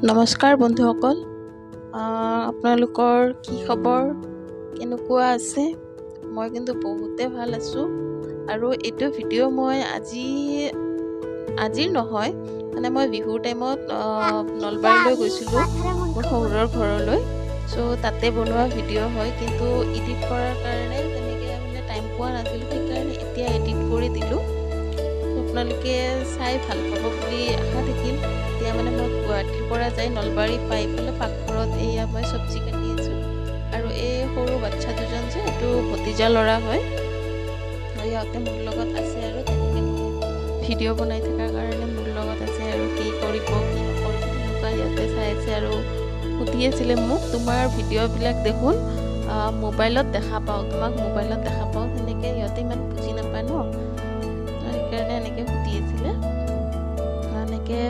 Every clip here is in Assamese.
নমস্কাৰ বন্ধুসকল, আপোনালোকৰ কি খবৰ, কেনেকুৱা আছে? মই কিন্তু বহুতে ভাল আছোঁ। আৰু এইটো ভিডিঅ' মই আজিৰ নহয়, মানে মই বিহুৰ টাইমত নলবাৰীলৈ গৈছিলোঁ মোৰ শহুৰৰ ঘৰলৈ। চ' তাতে বনোৱা ভিডিঅ' হয়, কিন্তু এডিট কৰাৰ কাৰণে তেনেকৈ মানে টাইম পোৱা নাছিলোঁ, সেইকাৰণে এতিয়া এডিট কৰি দিলোঁ। আপোনালোকে চাই ভাল পাব বুলি আশা থাকিল। এতিয়া মানে মই গুৱাহাটীৰ পৰা যাই নলবাৰী পাই পেলাই পাকঘৰত এয়া মই চব্জি কাটি আছোঁ। আৰু এই সৰু বাচ্ছা দুজন যে এইটো ভতিজা ল'ৰা হয়, সিহঁতে মোৰ লগত আছে আৰু তেনেকৈ ভিডিঅ' বনাই থকাৰ কাৰণে মোৰ লগত আছে আৰু কি কৰিব কি নকৰিব তেনেকুৱা সিহঁতে চাই আছে আৰু সুধি আছিলে মোক, তোমাৰ ভিডিঅ'বিলাক দেখোন মোবাইলত দেখা পাওঁ, তোমাক মোবাইলত দেখা পাওঁ, তেনেকৈ সিহঁতে ইমান বুজি নাপায় ন, সেইকাৰণে এনেকৈ সুধি আছিলে। এনেকৈ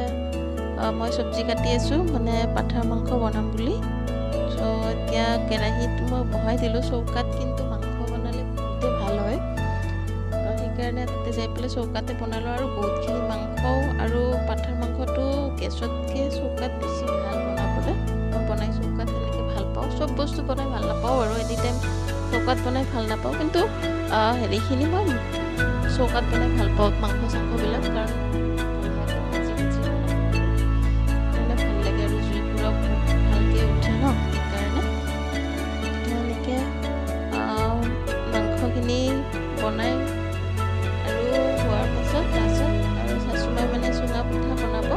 মই চব্জি কাটি আছোঁ, মানে পাঠাৰ মাংস বনাম বুলি। চ' এতিয়া কেৰাহীত মই বহাই দিলোঁ চৌকাত, কিন্তু মাংস বনালে বহুতেই ভাল হয়, সেইকাৰণে তাতে যাই পেলাই চৌকাতে বনালোঁ। আৰু বহুতখিনি মাংস আৰু পাঠাৰ মাংসটো গেছতকৈ চৌকাত বেছি ভাল বনাবলৈ। মই বনাই চৌকাত সেনেকৈ ভাল পাওঁ, চব বস্তু বনাই ভাল নাপাওঁ আৰু এনি টাইম চৌকাত বনাই ভাল নাপাওঁ, কিন্তু হেৰিখিনি মই চৌকাত বনাই ভাল পাওঁ, মাংস চাংসবিলাক, কাৰণ বনাই আৰু হোৱাৰ পাছত তাৰপিছত আৰু শাশুমাই মানে চুঙা পিঠা বনাব,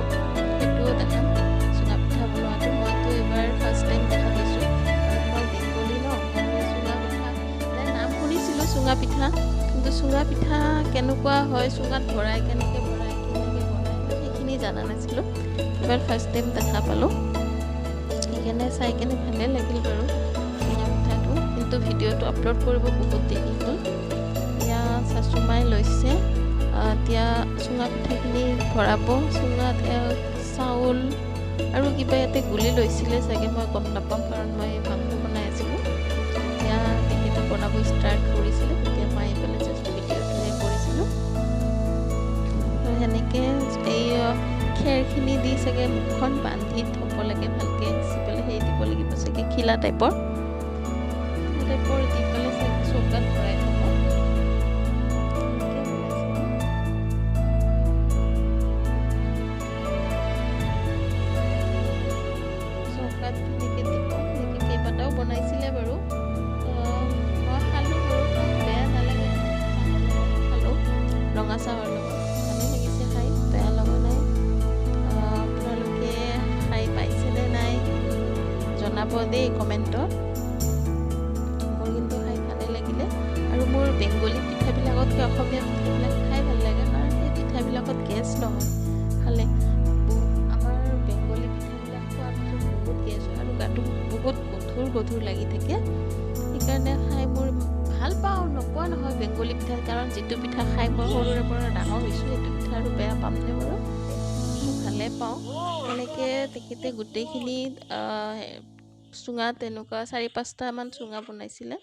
সেইটোও দেখাম। চুঙা পিঠা বনোৱাটো মইতো এইবাৰ ফাৰ্ষ্ট টাইম দেখা পাইছোঁ, আৰু মই বেংগলী ন, মই চুঙা পিঠা মানে নাম শুনিছিলোঁ চুঙা পিঠা, কিন্তু চুঙা পিঠা কেনেকুৱা হয়, চুঙাত ভৰাই কেনেকৈ বনায় সেইখিনি জানা নাছিলোঁ। এইবাৰ ফাৰ্ষ্ট টাইম দেখা পালোঁ, সেইকাৰণে চাই কেনে ভালেই লাগিল বাৰু চুঙা পিঠাটো, কিন্তু ভিডিঅ'টো আপলোড কৰিব বহুত দেৰি হ'ল। শাশুমাই লৈছে, এতিয়া চুঙা পিঠাখিনি ভৰাব। চুঙাত চাউল আৰু কিবা ইয়াতে গুলি লৈছিলে চাগে, মই গম নাপাম, কাৰণ মই মাংস বনাই আছিলোঁ। এতিয়া তেখেতে বনাব ষ্টাৰ্ট কৰিছিলে, তেতিয়া মই আহি পেলাই জাষ্ট ভিডিঅ'টোহে কৰিছিলোঁ। সেনেকৈ এই খেৰখিনি দি চাগে মুখখন বান্ধি থ'ব লাগে, ভালকৈ হেঁচি পেলাই সেই দিব লাগিব চাগে, খিলা টাইপৰ দি পেলাই চাগে চৌকাত ভৰাই থ'ব। কেইবাটাও বনাইছিলে বাৰু, মই খালোঁ বাৰু, বেয়া নালাগে, খালোঁ ৰঙা চাহৰ লগত, ভালেই লাগিছে খাই, বেয়া লগা নাই। আপোনালোকে খাই পাইছেনে নাই জনাব দেই কমেণ্টত। মোৰ কিন্তু খাই ভালেই লাগিলে, আৰু মোৰ বেংগলী পিঠাবিলাকতকৈ অসমীয়া পিঠাবিলাক খাই ভাল লাগে, কাৰণ সেই পিঠাবিলাকত গেছ নহয় খালে। আমাৰ বেংগলী পিঠাবিলাক খোৱাৰ পিছত বহুত গেছ হয় আৰু গাটো বহুত গধুৰ লাগি থাকে, সেইকাৰণে খাই মোৰ ভাল পাওঁ, নোপোৱা নহয় বেংগলী পিঠা, কাৰণ যিটো পিঠা খাই মই সৰুৰে পৰা ডাঙৰ হৈছোঁ, সেইটো পিঠা আৰু বেয়া পামনে বাৰু, ভালে পাওঁ। তেনেকৈ তেখেতে গোটেইখিনি চুঙাত তেনেকুৱা 4-5টামান চুঙা বনাইছিলে,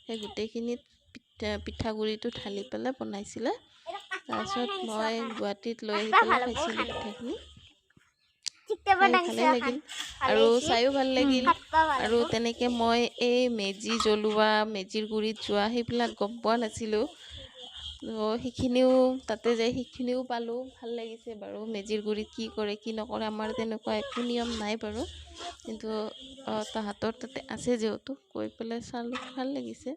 সেই গোটেইখিনিত পিঠাগুড়িটো ঢালি পেলাই বনাইছিলে। তাৰপিছত মই গুৱাহাটীত লৈ আহি পেলাই খাইছিলোঁ পিঠাখিনি, ভালেই লাগিল আৰু চাইও ভাল লাগিল। আৰু তেনেকৈ মই এই মেজি জ্বলোৱা, মেজিৰ গুৰিত যোৱা সেইবিলাক গম পোৱা নাছিলোঁ, সেইখিনিও তাতে যাই সেইখিনিও পালোঁ, ভাল লাগিছে বাৰু। মেজিৰ গুৰিত কি কৰে কি নকৰে, আমাৰ তেনেকুৱা একো নিয়ম নাই বাৰু, কিন্তু তাহাঁতৰ তাতে আছে যিহেতু, গৈ পেলাই চালোঁ, ভাল লাগিছে।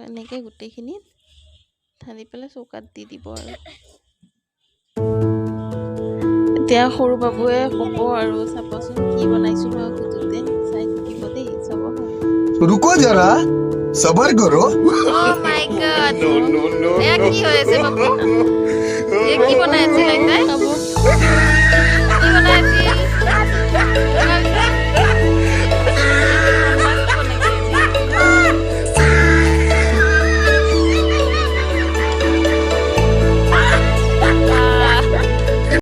এনেকৈ গোটেইখিনি ঢালি পেলাই চৌকাত দি দিব আৰু। এতিয়া সৰু বাবুৱে ক'ব আৰু, চাবচোন কি বনাইছোঁ মই সুধোতে, চাই থাকিব দেই, চাব। रुको जरा सबर करो। Oh my God! এয়া কি হৈ আছে বাবু? এয়া কি বনাই আছিল আইতাই?